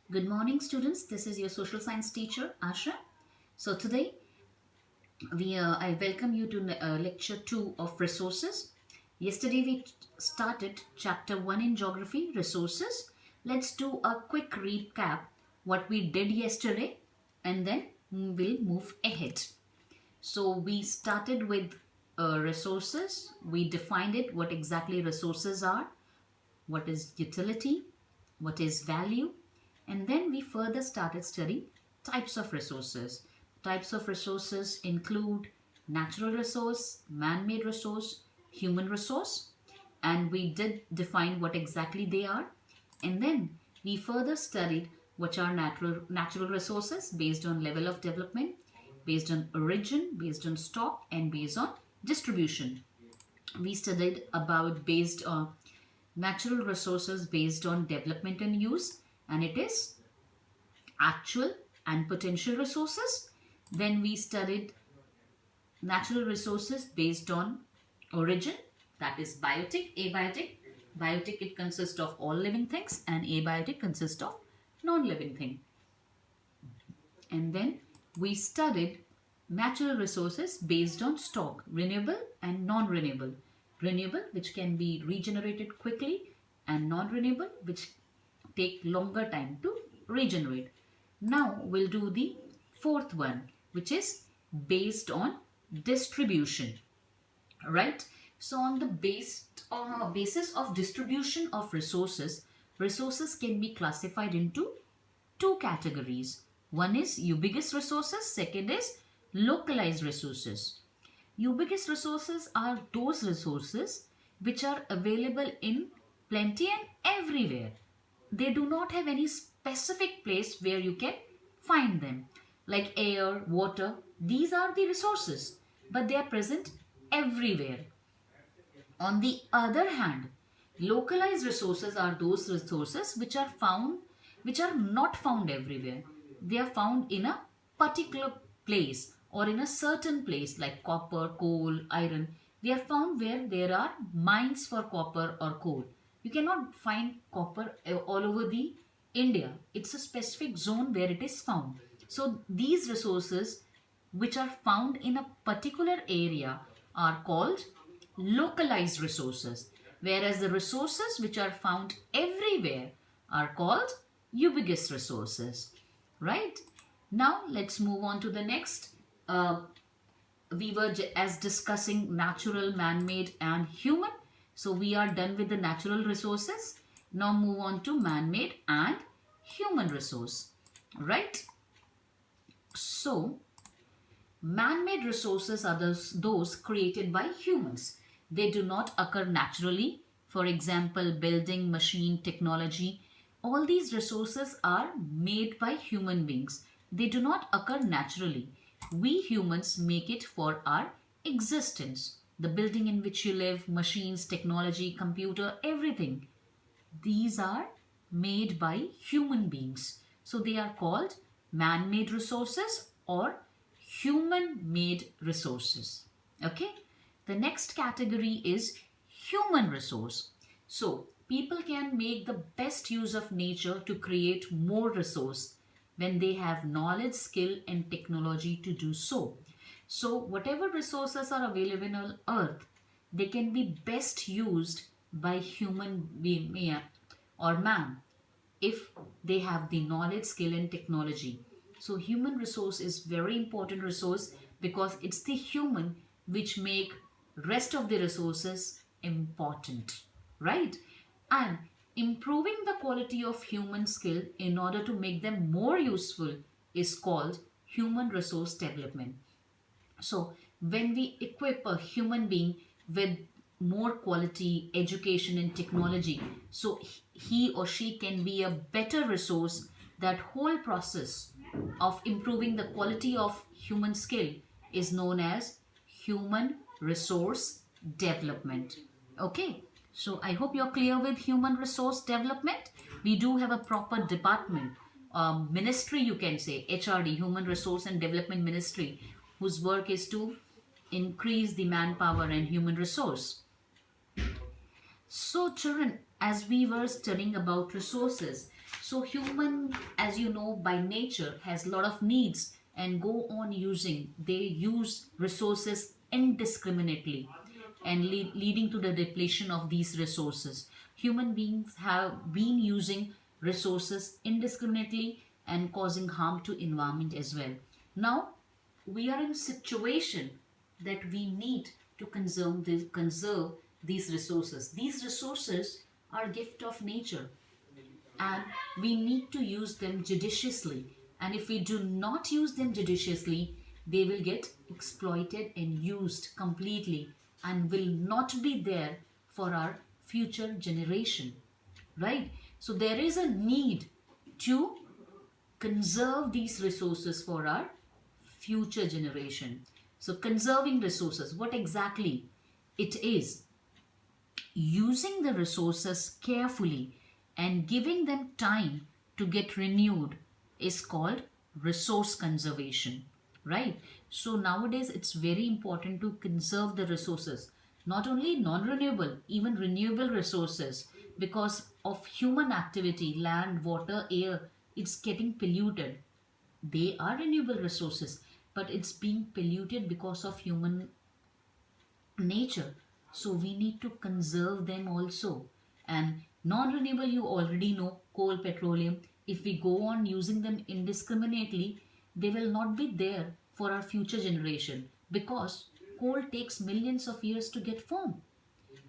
Good morning, students. This is your social science teacher, Asha. So today, I welcome you to lecture 2 of resources. Yesterday, we started chapter 1 in geography, resources. Let's do a quick recap what we did yesterday and then we'll move ahead. So we started with resources. We defined it, what exactly resources are, what is utility, what is value, and then we further started studying types of resources. Types of resources include natural resource, man-made resource, human resource, and we did define what exactly they are. And then we further studied which are natural resources based on level of development, based on origin, based on stock, and based on distribution. We studied about based on natural resources based on development and use, and it is actual and potential resources. Then we studied natural resources based on origin, that is biotic, abiotic. Biotic, it consists of all living things, and abiotic consists of non-living thing. And then we studied natural resources based on stock, renewable and non-renewable. Renewable, which can be regenerated quickly, and non-renewable, which take longer time to regenerate. Now we'll do the fourth one, which is based on distribution, right? So on the basis of distribution of resources, resources can be classified into two categories. One is ubiquitous resources, second is localized resources. Ubiquitous resources are those resources which are available in plenty and everywhere. They do not have any specific place where you can find them, like air, water. These are the resources, but they are present everywhere. On the other hand, localized resources are those resources which are not found everywhere. They are found in a particular place or in a certain place, like copper, coal, iron. They are found where there are mines for copper or coal. You cannot find copper all over the India. It's a specific zone where it is found. So these resources which are found in a particular area are called localized resources, whereas the resources which are found everywhere are called ubiquitous resources. Right? Now let's move on to the next. We were as discussing natural, man-made, and human. So we are done with the natural resources. Now move on to man-made and human resource. Right? So man-made resources are those created by humans. They do not occur naturally. For example, building, machine, technology. All these resources are made by human beings. They do not occur naturally. We humans make it for our existence. The building in which you live, machines, technology, computer, everything. These are made by human beings. So they are called man-made resources or human-made resources. Okay. The next category is human resource. So people can make the best use of nature to create more resource when they have knowledge, skill, and technology to do so. So whatever resources are available on earth, they can be best used by human being or man if they have the knowledge, skill, and technology. So human resource is very important resource because it's the human which make rest of the resources important, right? And improving the quality of human skill in order to make them more useful is called human resource development. So when we equip a human being with more quality education and technology, so he or she can be a better resource. That whole process of improving the quality of human skill is known as human resource development. Okay, so I hope you're clear with human resource development. We do have a proper department, ministry, you can say, HRD, Human Resource and Development Ministry, whose work is to increase the manpower and human resource. So children, as we were studying about resources, so human, as you know, by nature has a lot of needs and go on using, they use resources indiscriminately and leading to the depletion of these resources. Human beings have been using resources indiscriminately and causing harm to environment as well. Now we are in a situation that we need to conserve these resources. These resources are gift of nature and we need to use them judiciously. And if we do not use them judiciously, they will get exploited and used completely and will not be there for our future generation. Right? So there is a need to conserve these resources for our future generation. So conserving resources, what exactly it is? Using the resources carefully and giving them time to get renewed is called resource conservation, right? So nowadays it's very important to conserve the resources, not only non-renewable, even renewable resources, because of human activity, land, water, air, it's getting polluted. They are renewable resources, but it's being polluted because of human nature. So we need to conserve them also. And non-renewable, you already know, coal, petroleum. If we go on using them indiscriminately, they will not be there for our future generation because coal takes millions of years to get formed.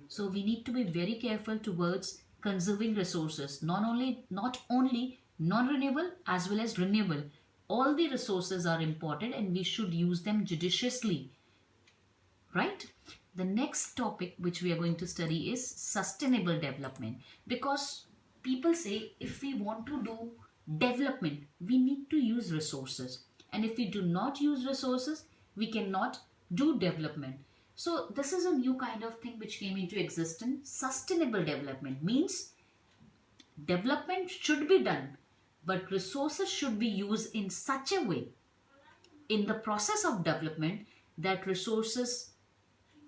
So we need to be very careful towards conserving resources, not only non-renewable as well as renewable. All the resources are important and we should use them judiciously, right? The next topic which we are going to study is sustainable development, because people say if we want to do development, we need to use resources, and if we do not use resources, we cannot do development. So this is a new kind of thing which came into existence. Sustainable development means development should be done, but resources should be used in such a way in the process of development that resources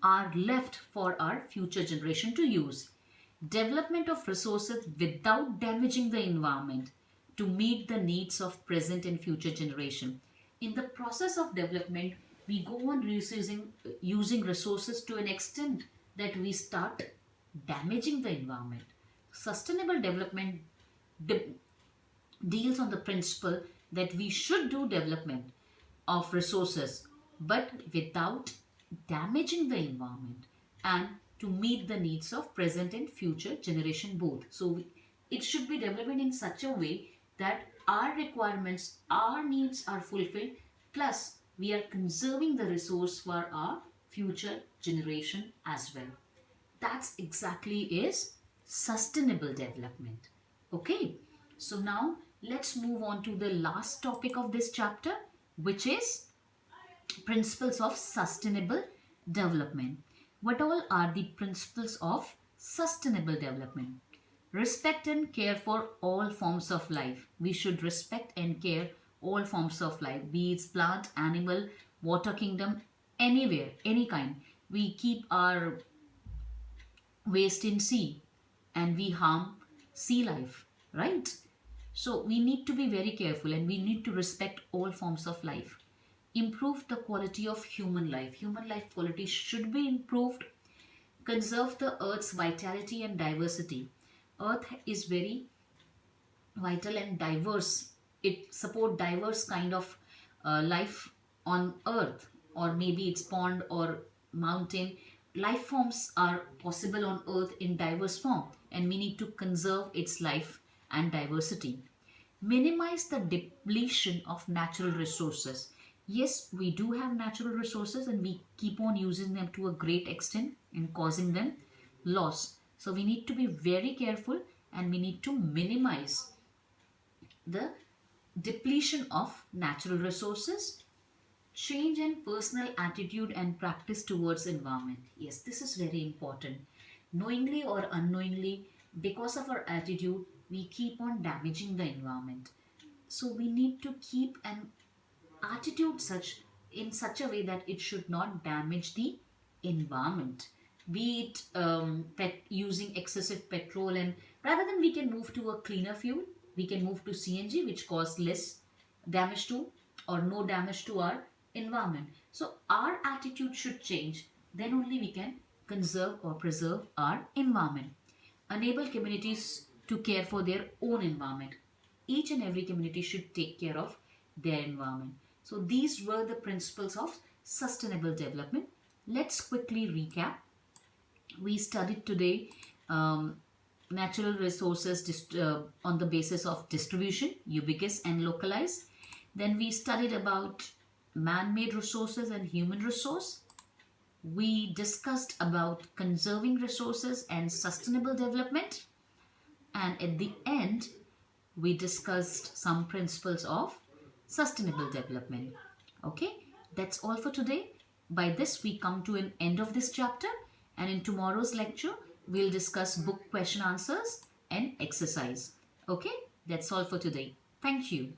are left for our future generation to use. Development of resources without damaging the environment to meet the needs of present and future generation. In the process of development, we go on using resources to an extent that we start damaging the environment. Sustainable development de- deals on the principle that we should do development of resources but without damaging the environment and to meet the needs of present and future generation both. So it should be development in such a way that our requirements, our needs are fulfilled, plus we are conserving the resource for our future generation as well. That's exactly is sustainable development. Okay, so now let's move on to the last topic of this chapter, which is principles of sustainable development. What all are the principles of sustainable development? Respect and care for all forms of life. We should respect and care all forms of life, be it plant, animal, water kingdom, anywhere, any kind. We keep our waste in sea and we harm sea life, right? So we need to be very careful and we need to respect all forms of life. Improve the quality of human life. Human life quality should be improved. Conserve the earth's vitality and diversity. Earth is very vital and diverse. It support diverse kind of life on earth, or maybe it's pond or mountain. Life forms are possible on earth in diverse form and we need to conserve its life and diversity. Minimize the depletion of natural resources. Yes, we do have natural resources and we keep on using them to a great extent and causing them loss. So we need to be very careful and we need to minimize the depletion of natural resources. Change in personal attitude and practice towards environment. Yes, this is very important. Knowingly or unknowingly, because of our attitude, we keep on damaging the environment. So we need to keep an attitude such in such a way that it should not damage the environment. be it using excessive petrol, and rather than we can move to a cleaner fuel, we can move to CNG, which cause less damage to or no damage to our environment. So our attitude should change. Then only we can conserve or preserve our environment. Enable communities to care for their own environment. Each and every community should take care of their environment. So these were the principles of sustainable development. Let's quickly recap. We studied today natural resources on the basis of distribution, ubiquitous and localized. Then we studied about man-made resources and human resource. We discussed about conserving resources and sustainable development. And at the end, we discussed some principles of sustainable development. Okay, that's all for today. By this, we come to an end of this chapter, and in tomorrow's lecture, we'll discuss book question answers and exercise. Okay, that's all for today. Thank you.